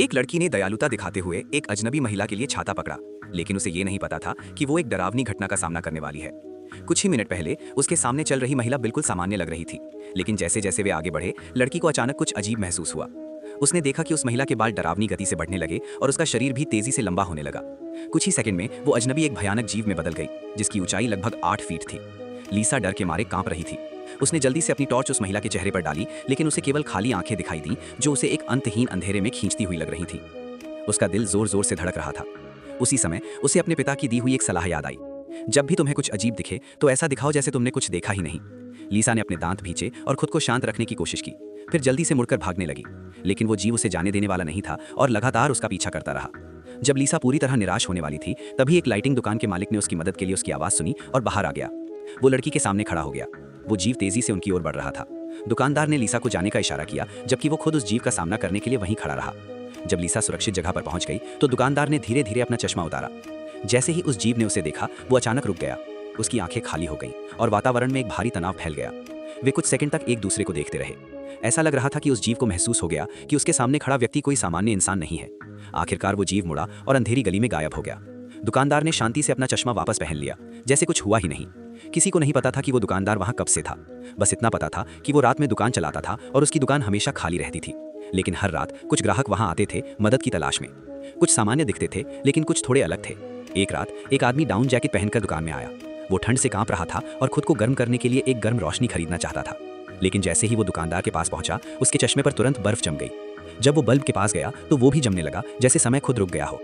एक लड़की ने दयालुता दिखाते हुए एक अजनबी महिला के लिए छाता पकड़ा, लेकिन उसे ये नहीं पता था कि वो एक डरावनी घटना का सामना करने वाली है। कुछ ही मिनट पहले उसके सामने चल रही महिला बिल्कुल सामान्य लग रही थी, लेकिन जैसे जैसे वे आगे बढ़े, लड़की को अचानक कुछ अजीब महसूस हुआ। उसने देखा कि उस महिला के बाल डरावनी गति से बढ़ने लगे और उसका शरीर भी तेजी से लंबा होने लगा। कुछ ही सेकंड में वो अजनबी एक भयानक जीव में बदल गई, जिसकी ऊंचाई लगभग 8 फीट थी। लीसा डर के मारे कांप रही थी। उसने जल्दी से अपनी टॉर्च उस महिला के चेहरे पर डाली, लेकिन उसे केवल खाली आंखें दिखाई दी जो उसे एक अंतहीन अंधेरे में खींचती हुई लग रही थी। उसका दिल जोर जोर से धड़क रहा था। उसी समय उसे अपने पिता की दी हुई एक सलाह याद आई, जब भी तुम्हें कुछ अजीब दिखे तो ऐसा दिखाओ जैसे तुमने कुछ देखा ही नहीं। लीसा ने अपने दांत भींचे और खुद को शांत रखने की कोशिश की, फिर जल्दी से मुड़कर भागने लगी, लेकिन वो जीव उसे जाने देने वाला नहीं था और लगातार उसका पीछा करता रहा। जब लीसा पूरी तरह निराश होने वाली थी, तभी एक लाइटिंग दुकान के मालिक ने उसकी मदद के लिए उसकी आवाज़ सुनी और बाहर आ गया। वो लड़की के सामने खड़ा हो गया। वो जीव तेजी से उनकी ओर बढ़ रहा था। दुकानदार ने लीसा को जाने का इशारा किया, जबकि वो खुद उस जीव का सामना करने के लिए वहीं खड़ा रहा। जब लीसा सुरक्षित जगह पर पहुंच गई तो दुकानदार ने धीरे धीरे अपना चश्मा उतारा। जैसे ही उस जीव ने उसे देखा, वो अचानक रुक गया। उसकी आंखें खाली हो गईं और वातावरण में एक भारी तनाव फैल गया। वे कुछ सेकंड तक एक दूसरे को देखते रहे। ऐसा लग रहा था कि उस जीव को महसूस हो गया कि उसके सामने खड़ा व्यक्ति कोई सामान्य इंसान नहीं है। आखिरकार वो जीव मुड़ा और अंधेरी गली में गायब हो गया। दुकानदार ने शांति से अपना चश्मा वापस पहन लिया, जैसे कुछ हुआ ही नहीं। किसी को नहीं पता था कि वो दुकानदार वहां कब से था। बस इतना पता था कि वो रात में दुकान चलाता था और उसकी दुकान हमेशा खाली रहती थी। लेकिन हर रात कुछ ग्राहक वहां आते थे मदद की तलाश में। कुछ सामान्य दिखते थे, लेकिन कुछ थोड़े अलग थे। एक रात एक आदमी डाउन जैकेट पहनकर दुकान में आया। वो ठंड से कांप रहा था और खुद को गर्म करने के लिए एक गर्म रोशनी खरीदना चाहता था। लेकिन जैसे ही वो दुकानदार के पास पहुंचा, उसके चश्मे पर तुरंत बर्फ जम गई। जब वो बल्ब के पास गया तो वो भी जमने लगा, जैसे समय खुद रुक गया हो।